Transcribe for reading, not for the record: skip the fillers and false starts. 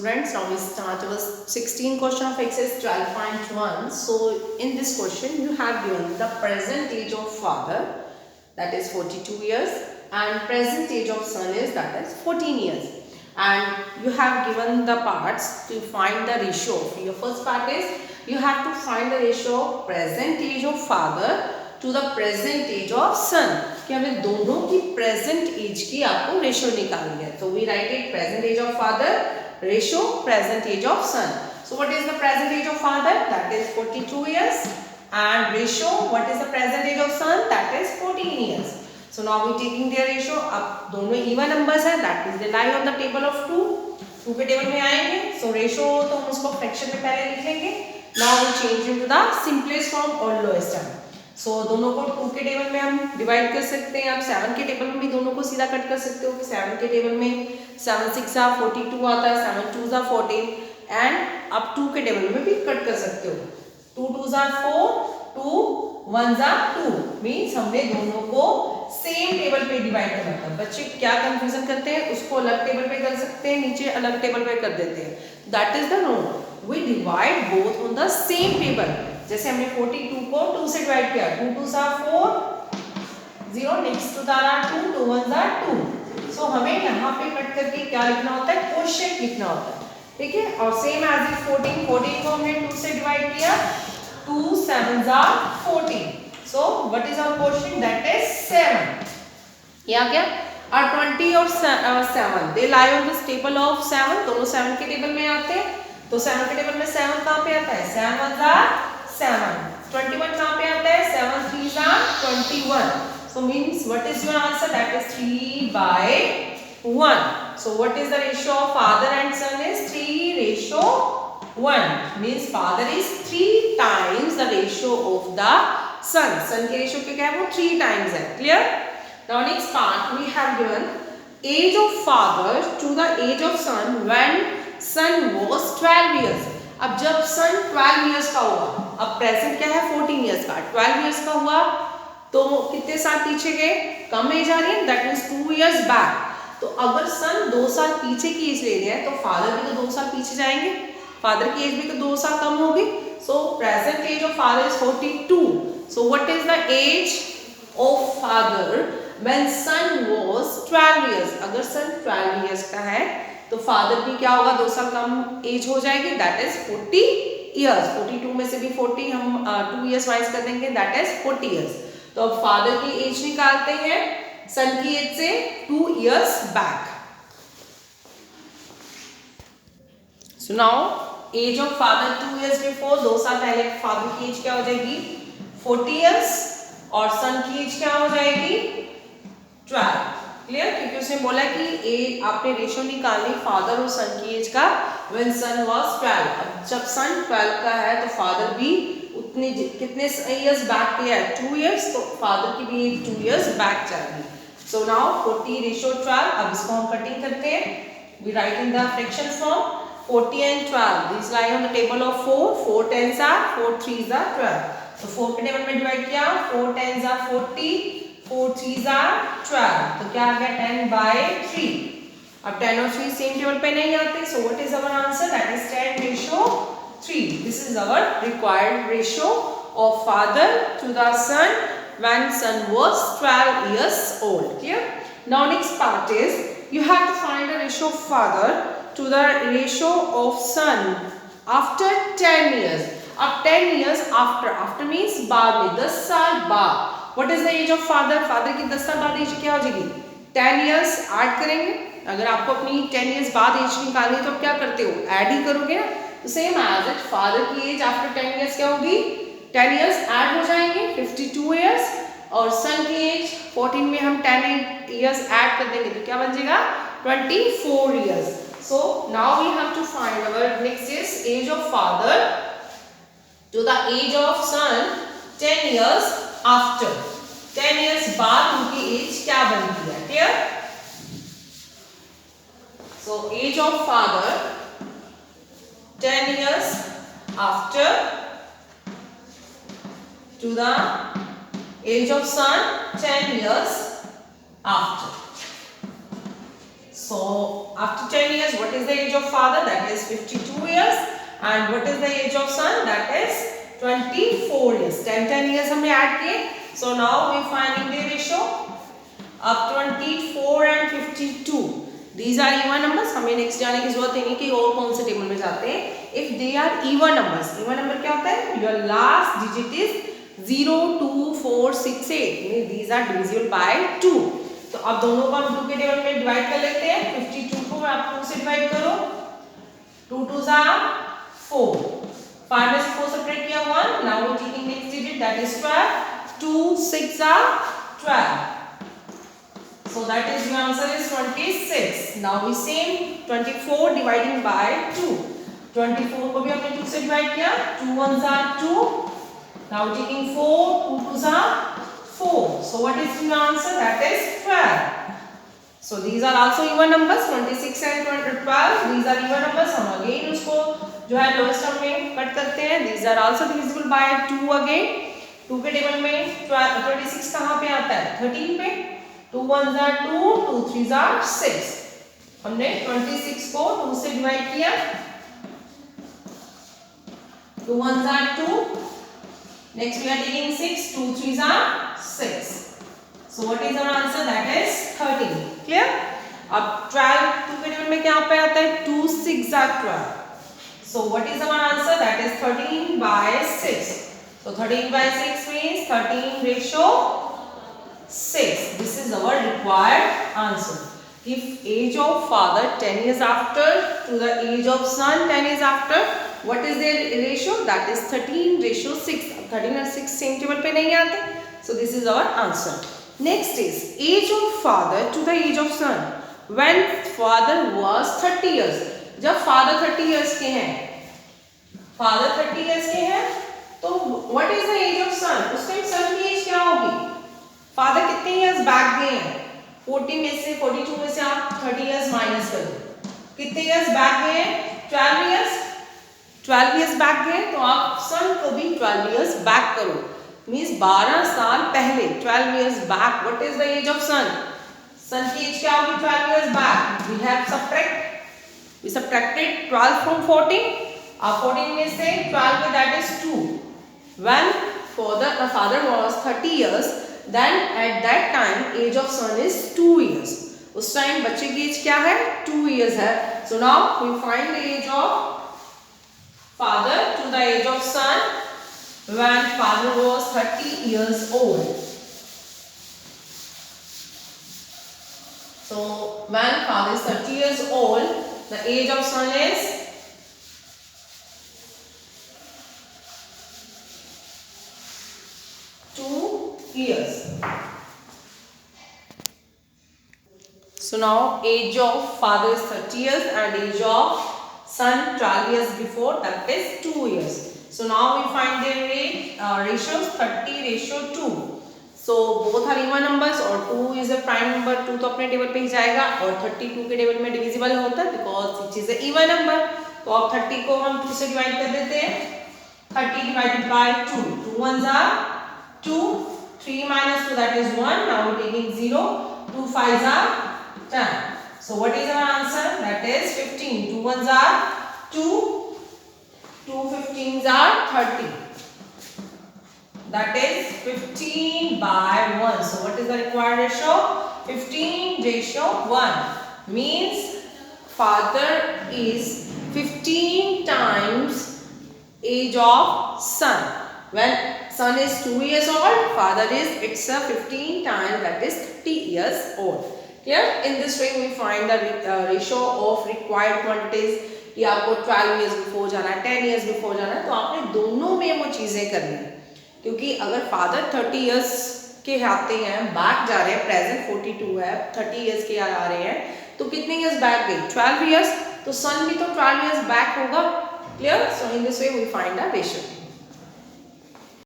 Students, now we start our 16 question of exercise 12.1. So in this question you have given the present age of father, that is 42 years, and present age of son is, that is 14 years, and you have given the parts to find the ratio. Your first part is you have to find the ratio of present age of father to the present age of son, कि हमें दोनों की present age की आपको ratio निकालनी है. So we write it present age of father ratio present age of son. So what is the present age of father? That is 42 years. And ratio, what is the present age of son? That is 14 years. So now we taking their ratio. अब दोनों even numbers है, that is they lie on the table of 2. 2 के table में आएंगे. So ratio तो हम उसको fraction में पहले लिखेंगे. Now we change into the simplest form or lowest term. So दोनों को 2 के टेबल में हम डिवाइड कर सकते हैं. आप 7 के टेबल में भी दोनों को सीधा कट कर सकते हो कि 7 के टेबल में 7 6 42 आता है, 7 2 14, एंड आप 2 के टेबल में भी कट कर सकते हो. 2 2 4, 2 1 2, मीन्स हमने दोनों को सेम टेबल पे डिवाइड करना था. बच्चे क्या कंफ्यूजन करते हैं, उसको अलग टेबल पे कर सकते हैं, नीचे अलग टेबल पे कर देते हैं. That is the rule. We divide both on the same table. जैसे हमने 42 को 2 से डिवाइड किया, 2 2 4 0, नेक्स्ट टू तारा 2, 2 1 2. सो हमें यहाँ पे कट करके क्या लिखना होता है, क्वोशिएंट लिखना होता है. ठीक है. और सेम एज इज 14 को हमने 2 से डिवाइड किया, 2 7 14. So what is our quotient? That is 7. ये आ गया. और 20 और 7 they lie on this table of 7. दोनों 7 के टेबल में आते हैं. तो 7 के टेबल में 7 कहाँ पे आता है? 7 1 7. 21 कहाँ पे आता है? 7 3 21. So means what is your answer? That is 3/1. So what is the ratio of father and son? Is 3:1. Means father is 3 times the ratio of the son. Son के ratio क्या है? वो 3 times है. Clear? Now next part we have given age of father to the age of son when son was 12 years. अब जब son 12 years का हुआ, अब present क्या है? 14 years का. 12 years का हुआ तो कितने साल पीछे गए? कम एज आ रही है, दैट मीन्स 2 years बैक. तो अगर सन 2 साल पीछे की एज ले रहे हैं तो फादर भी तो 2 साल पीछे जाएंगे. फादर की एज भी तो 2 साल कम होगी. So present age of father is 42. So what is the age of father when son was 12 years? अगर सन 12 years का है तो फादर की क्या होगा? 2 साल कम एज हो जाएगी, दैट इज 40 years. 42 में से भी 40 हम 2 years वाइज कर देंगे, दैट इज 40 years. तो अब फादर की एज निकालते हैं सन की एज से 2 years back. So now age of father 2 years before, 2 साल पहले फादर की एज क्या हो जाएगी? 40 years. और सन की एज क्या हो जाएगी? 12. क्लियर? क्योंकि उसने बोला कि एज आपने रेशियो निकालनी फादर और सन की एज का व्हेन सन वाज 12. अब जब सन 12 का है तो फादर भी उतने कितने इयर्स बैक किया है? 2 years. तो फादर की भी 2 years बैक जाएगी. So now 40:12. अब इसको हम कटिंग करते हैं. We write in the fraction form 40 and 12. This lie on the table of 4. 4 10s 4 3s 12. तो 4 के टेबल में डिवाइड किया, 4 10s 40, 4 3s 12. तो क्या आ गया? 10/3. अब 10 और 3 सेम टेबल पे नहीं आते. So what is our answer? That is 10:3. This is our required ratio of father to the son when son was 12 years old. Clear? Now next part is you have to find the ratio of father to the ratio of son after 10 years. अब 10 years after means बाद में 10 साल बाद. What is the age of father? Father की 10 साल बाद as क्या हो जाएगी? 10 years ऐड करेंगे. अगर आपको अपनी 10 years बाद एज निकालनी है तो आप क्या करते हो? ऐड ही करोगे ना. तो सेम एज इट फादर की एज आफ्टर 10 years क्या होगी? 10 years ऐड हो जाएंगे, 52 years. और सन की एज 14 में हम 10 years ऐड कर देंगे तो क्या बन जाएगा? 24 years. So now we have to find our next is age of father to the age of son 10 years after. 10 years बाद उनकी एज क्या बनती है? Clear? So age of father 10 years after to the age of son 10 years after. So after 10 years, what is the age of father? That is 52 years. And what is the age of son? That is 24 years. 10 years हमने add किए. So now we finding the ratio of 24 and 52. These are even numbers. हमें next जाने की जरूरत नहीं कि और कौन से टेबल में जाते हैं. If they are even numbers, even number क्या होता है? Your last digit is 0, 2, 4, 6, 8. Means these are divisible by 2. तो अब दोनों को हम 2 के टेबल में डिवाइड कर लेते हैं. 52 को आप 2 से डिवाइड करो. 2 2s are 4. 5 में से 4 separate किया 1. Now we are taking next digit, that is 12. 2 6 are 12. So that is your answer is 26. Now we same 24 dividing by 2. 24 को भी हमने 2 से डिवाइड किया. 2 1s are 2. Now taking 4. 2 2s are 4. So what is your answer? That is 12. So these are also even numbers. 26 and 12. These are even numbers. हम again उसको जो है lowest term में कट करते हैं. These are also divisible by 2 again. 2 के table में 26 कहाँ पे आता है? 13 पे. 2 1s are 2. 2 3s are 6. हमने 26 को 2 से डिवाइड किया. 2 1s are 2. Next we are taking 6. 2 3s are 6. So what is our answer? That is 13. Clear? अब 12 2 के टेबल में क्या पे आता है? 2 6 are 12. So what is our answer? That is 13 by 6. So 13 by 6 means 13 ratio 6. This is our required answer. If age of father 10 years after to the age of son 10 years after, what is their ratio? That is 13 ratio 6. 13 और 6 same table पे नहीं आते. So this is our answer. Next is age of father to the age of son. When father was 30 years. जब father 30 years के हैं, father 30 years के हैं, तो what is the age of son? उस टाइम son की age क्या होगी? Father कितने years back गए हैं? 40 में से 42 में से आप 30 years माइनस कर दो. कितने years back गए हैं? 12 years. 12 years back गए तो आप son को भी 12 years back करो. Means 12 साल पहले 12 years back. What is the age of son? Son की age क्या होगी 12 years back? We subtracted 12 from 14. अब 14 में से 12 में that is 2. When the father was 30 years, then at that time age of son is 2 years. उस time बच्चे की age क्या है? 2 years है. So now we find the age of father to the age of son. When father was 30 years old. So when father is 30 years old, the age of son is 2 years. So now age of father is 30 years and age of son 12 years before, that is 2 years. So now we find their ratios 30 ratio 2. So both are even numbers और 2 is a prime number. 2 तो अपने table पे ही जाएगा और 32 के table में divisible होता है because it is a even number. तो अब 30 को हम 2 से डिवाइड कर देते हैं. 30 divided by 2. 2 1s are 2. 3 minus 2 that is 1. Now we are taking 0. 2 5s are 10. So what is our answer? That is 15. 2 1s are 2. 2 15s are 30. That is 15 by 1. So what is the required ratio? 15 ratio 1. Means father is 15 times age of son. When son is 2 years old, father is it's a 15 times, that is 30 years old. Clear? In this way we find the ratio of required quantities. कि आपको 12 years before जाना है, 10 years before जाना है, तो आपने दोनों में वो चीज़ें करनी है. क्योंकि अगर फादर 30 years के आते हैं, बैक जा रहे हैं, प्रेजेंट 42 है, 30 years के आ रहे हैं, तो कितने years बैक गए? 12 years. तो सन भी तो 12 years बैक होगा. Clear? So in this way we find the ratio.